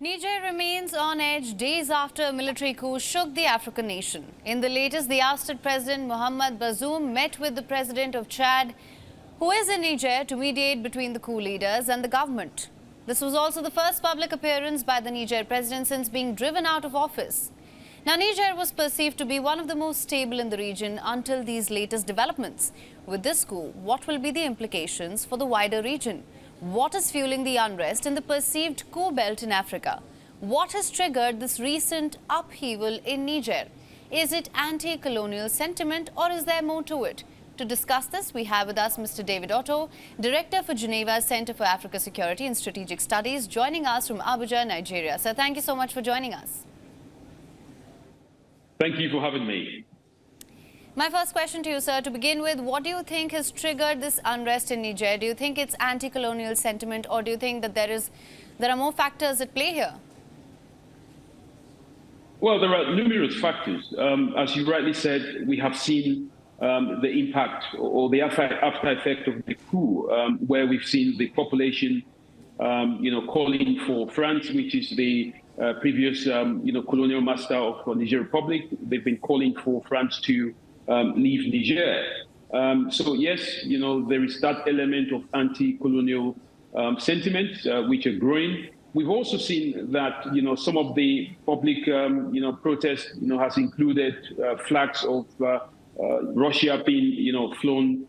Niger remains on edge days after a military coup shook the African nation. In the latest, the ousted President Mohamed Bazoum met with the President of Chad, who is in Niger, to mediate between the coup leaders and the government. This was also the first public appearance by the Niger president since being driven out of office. Now, Niger was perceived to be one of the most stable in the region until these latest developments. With this coup, what will be the implications for the wider region? What is fueling the unrest in the perceived coup belt in Africa? What has triggered this recent upheaval in Niger? Is it anti-colonial sentiment or is there more to it? To discuss this, we have with us Mr. David Otto, Director for Geneva's Center for Africa Security and Strategic Studies, joining us from Abuja, Nigeria. Sir, thank you so much for joining us. Thank you for having me. My first question to you, sir, to begin with, what do you think has triggered this unrest in Niger? Do you think it's anti-colonial sentiment, or do you think that there are more factors at play here? Well, there are numerous factors. As you rightly said, we have seen the impact or the after effect of the coup, where we've seen the population, calling for France, which is the previous, colonial master of the Niger Republic. They've been calling for France to leave Niger. So yes, there is that element of anti-colonial sentiment, which are growing. We've also seen that, some of the public, protest, has included flags of Russia being, flown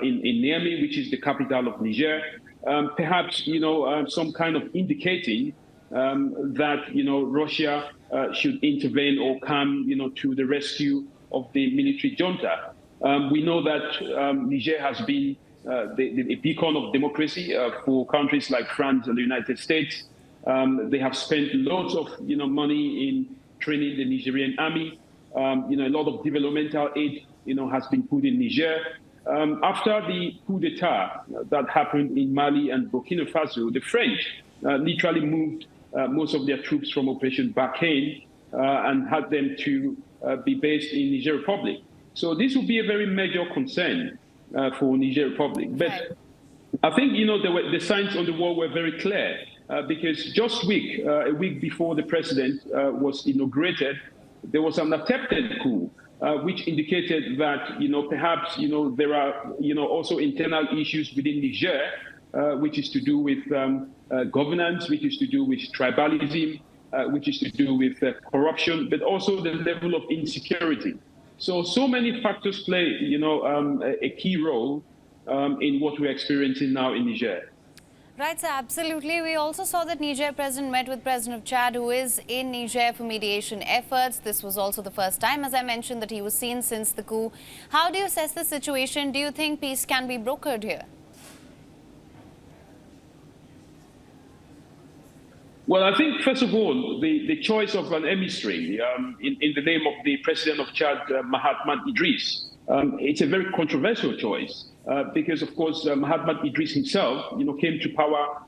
in Niamey, which is the capital of Niger. Perhaps, some kind of indicating that, Russia should intervene or come, to the rescue of the military junta. We know that Niger has been a beacon of democracy for countries like France and the United States. They have spent lots of money in training the Nigerian army. A lot of developmental aid has been put in Niger. After the coup d'etat that happened in Mali and Burkina Faso, the French literally moved most of their troops from Operation Barkhane and had them to be based in Niger Republic. So this will be a very major concern for Niger Republic. But I think, the signs on the wall were very clear because just a week before the president was inaugurated, there was an attempted coup, which indicated that, perhaps, there are, also internal issues within Niger, which is to do with governance, which is to do with tribalism, which is to do with corruption, but also the level of insecurity. So many factors play, a key role in what we're experiencing now in Niger. Right, sir, absolutely. We also saw that Niger president met with President of Chad, who is in Niger for mediation efforts. This was also the first time, as I mentioned, that he was seen since the coup. How do you assess the situation? Do you think peace can be brokered here? Well, I think, first of all, the choice of an emissary in the name of the president of Chad, Mahamat Idris, it's a very controversial choice because, of course, Mahamat Idris himself, came to power,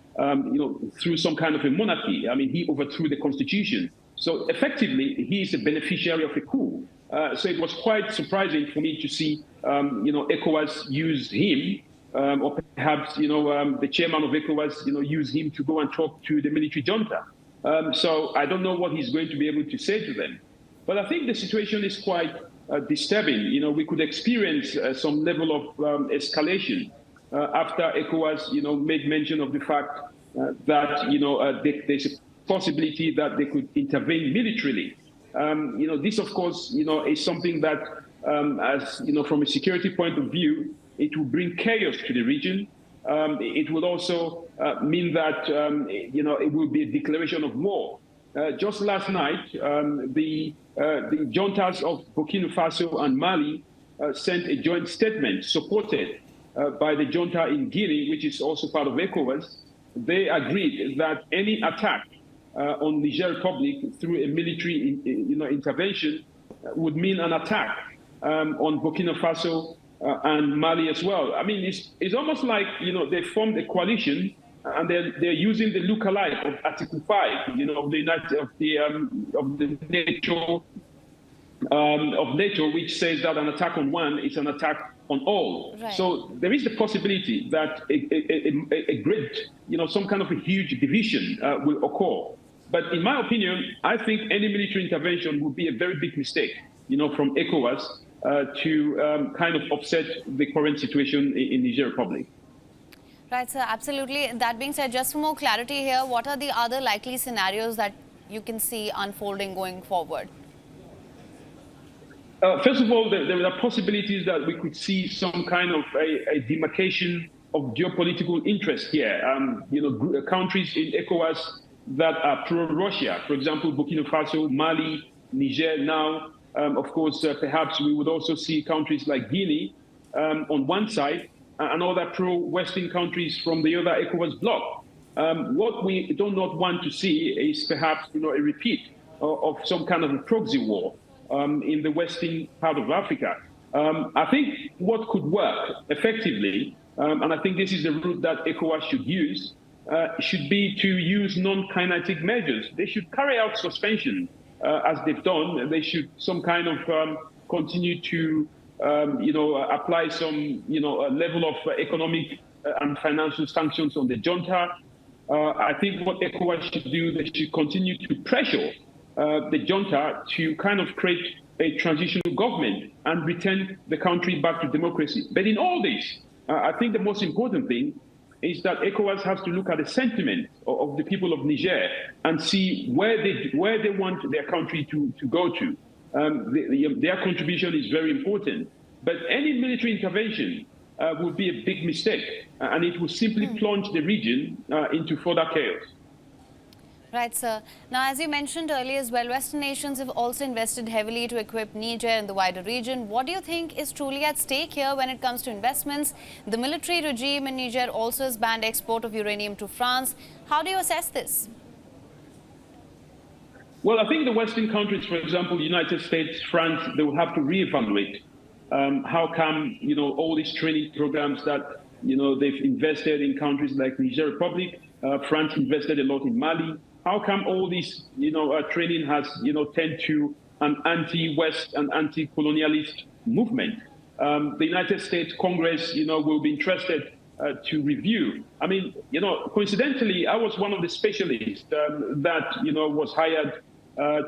through some kind of a monarchy. I mean, he overthrew the constitution. So effectively, he is a beneficiary of a coup. So it was quite surprising for me to see, Ecowas use him. Or perhaps, the chairman of Ecowas, use him to go and talk to the military junta. So I don't know what he's going to be able to say to them. But I think the situation is quite disturbing. We could experience some level of escalation after Ecowas, made mention of the fact that, there's a possibility that they could intervene militarily. This, of course, is something that, as from a security point of view, it will bring chaos to the region. It will also mean that, it will be a declaration of war. Just last night, the juntas of Burkina Faso and Mali sent a joint statement supported by the junta in Guinea, which is also part of ECOWAS. They agreed that any attack on Niger Republic through a military intervention would mean an attack on Burkina Faso and Mali as well. I mean, it's almost like, they formed a coalition and they're using the lookalike of Article 5, of the NATO, which says that an attack on one is an attack on all. Right. So there is the possibility that a great, some kind of a huge division will occur. But in my opinion, I think any military intervention would be a very big mistake, from ECOWAS to kind of offset the current situation in Niger Republic. Right, sir, absolutely. That being said, just for more clarity here, what are the other likely scenarios that you can see unfolding going forward? First of all, there are possibilities that we could see some kind of a demarcation of geopolitical interest here. Countries in ECOWAS that are pro-Russia, for example, Burkina Faso, Mali, Niger now. Of course, perhaps we would also see countries like Guinea on one side, and other pro-Western countries from the other ECOWAS bloc. What we do not want to see is perhaps a repeat of some kind of a proxy war in the western part of Africa. I think what could work effectively, and I think this is the route that ECOWAS should use, should be to use non-kinetic measures. They should carry out suspension as they've done. They should some kind of continue to apply some, a level of economic and financial sanctions on the junta. I think what ECOWAS should do, they should continue to pressure the junta to kind of create a transitional government and return the country back to democracy. But in all this, I think the most important thing is that ECOWAS has to look at the sentiment of the people of Niger and see where they want their country to go to. Their contribution is very important. But any military intervention would be a big mistake, and it will simply plunge the region into further chaos. Right, sir. Now, as you mentioned earlier as well, Western nations have also invested heavily to equip Niger and the wider region. What do you think is truly at stake here when it comes to investments? The military regime in Niger also has banned export of uranium to France. How do you assess this? Well, I think the Western countries, for example, the United States, France, they will have to reevaluate how come, all these training programs that, they've invested in countries like Niger Republic, France invested a lot in Mali. How come all this, training has, tend to an anti-West and anti-colonialist movement? The United States Congress, will be interested to review. I mean, coincidentally, I was one of the specialists that, was hired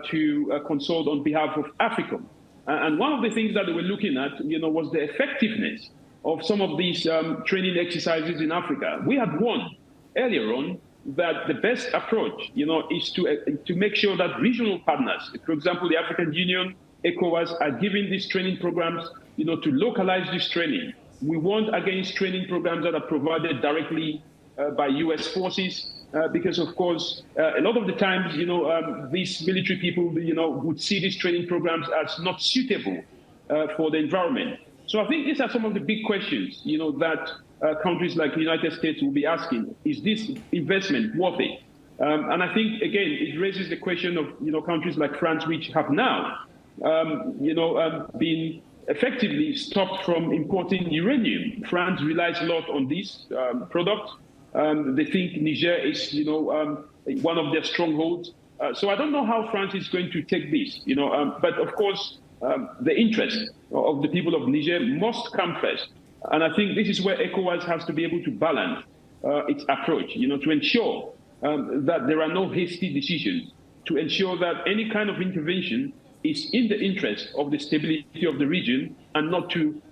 to consult on behalf of AFRICOM. And one of the things that they were looking at, was the effectiveness of some of these training exercises in Africa. We had warned earlier on that the best approach, is to make sure that regional partners, for example, the African Union, ECOWAS, are giving these training programs, to localize this training. We warned against training programs that are provided directly by U.S. forces, because, of course, a lot of the times, these military people, would see these training programs as not suitable for the environment. So I think these are some of the big questions, that countries like the United States will be asking. Is this investment worth it? And I think, again, it raises the question of, countries like France, which have now, been effectively stopped from importing uranium. France relies a lot on this product. They think Niger is, one of their strongholds. So I don't know how France is going to take this, but of course, the interest of the people of Niger must come first. And I think this is where ECOWAS has to be able to balance its approach, to ensure that there are no hasty decisions, to ensure that any kind of intervention is in the interest of the stability of the region and not to,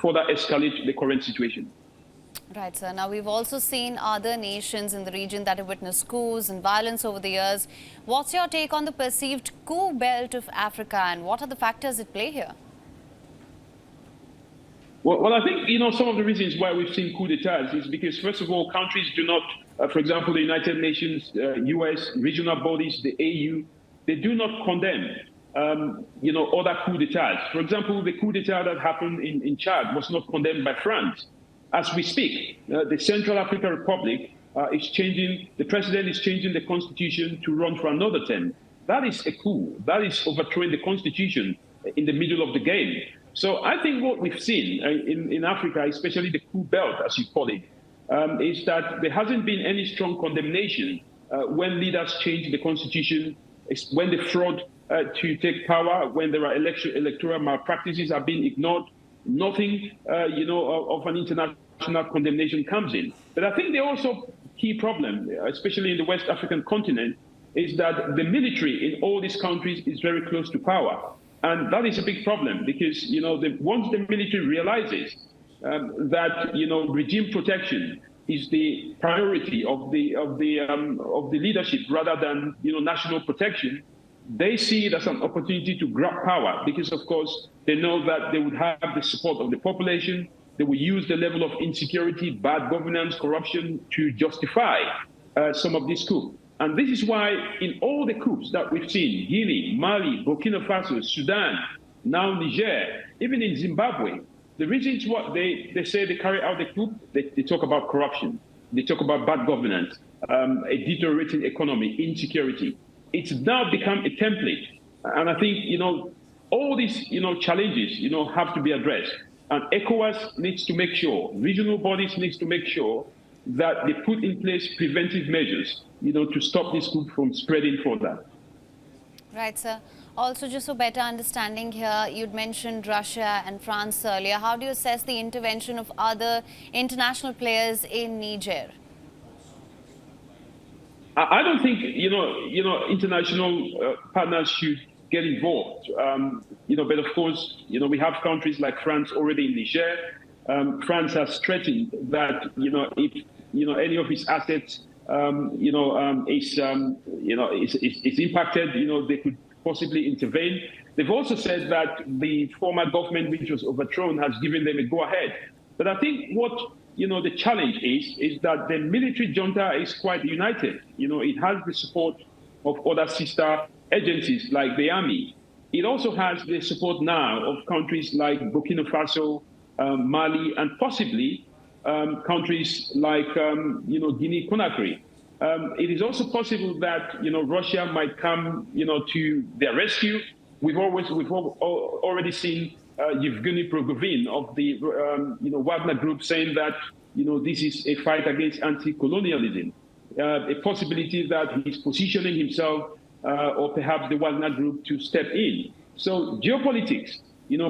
further escalate the current situation. Right, sir. Now, we've also seen other nations in the region that have witnessed coups and violence over the years. What's your take on the perceived coup belt of Africa, and what are the factors at play here? Well, I think, some of the reasons why we've seen coup d'etats is because, first of all, countries do not, for example, the United Nations, US, regional bodies, the AU, they do not condemn, other coup d'etats. For example, the coup d'etat that happened in Chad was not condemned by France. As we speak, the Central African Republic the president is changing the constitution to run for another term. That is a coup. That is overthrowing the constitution in the middle of the game. So I think what we've seen in Africa, especially the coup belt, as you call it, is that there hasn't been any strong condemnation when leaders change the constitution, when the fraud to take power, when there are electoral malpractices are being ignored. Nothing, of an international condemnation comes in. But I think the also key problem, especially in the West African continent, is that the military in all these countries is very close to power. And that is a big problem because, once the military realizes that, regime protection is the priority of the leadership rather than, national protection, they see it as an opportunity to grab power because, of course, they know that they would have the support of the population. They will use the level of insecurity, bad governance, corruption to justify some of these coups. And this is why in all the coups that we've seen, Guinea, Mali, Burkina Faso, Sudan, now Niger, even in Zimbabwe, the reasons what they say they carry out the coup, they talk about corruption, they talk about bad governance, a deteriorating economy, insecurity. It's now become a template. And I think, all these, challenges, have to be addressed. And Ecowas needs to make sure, regional bodies needs to make sure that they put in place preventive measures, to stop this coup from spreading further. Right, sir. Also, just for better understanding here, you'd mentioned Russia and France earlier. How do you assess the intervention of other international players in Niger? I don't think, international partners should get involved. But of course, we have countries like France already in Niger. France has threatened that, if, any of its assets, is impacted, they could possibly intervene. They've also said that the former government, which was overthrown, has given them a go-ahead. But I think what, the challenge is that the military junta is quite united. It has the support of other sister agencies like the army. It also has the support now of countries like Burkina Faso, Mali, and possibly countries like, Guinea-Conakry. It is also possible that, Russia might come, to their rescue. We've already seen Yevgeny Prigozhin of the, Wagner Group saying that, this is a fight against anti-colonialism. A possibility that he's positioning himself or perhaps the Wagner Group to step in. So geopolitics,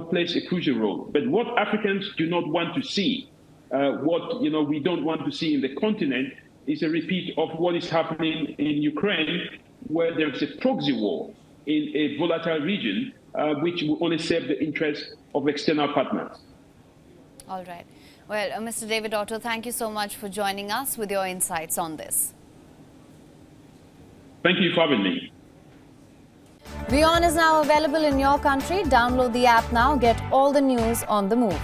plays a crucial role. But what Africans do not want to see, what we don't want to see in the continent, is a repeat of what is happening in Ukraine, where there's a proxy war in a volatile region, which will only serve the interests of external partners. All right. Well, Mr. David Otto, thank you so much for joining us with your insights on this. Thank you for having me. WION is now available in your country. Download the app now. Get all the news on the move.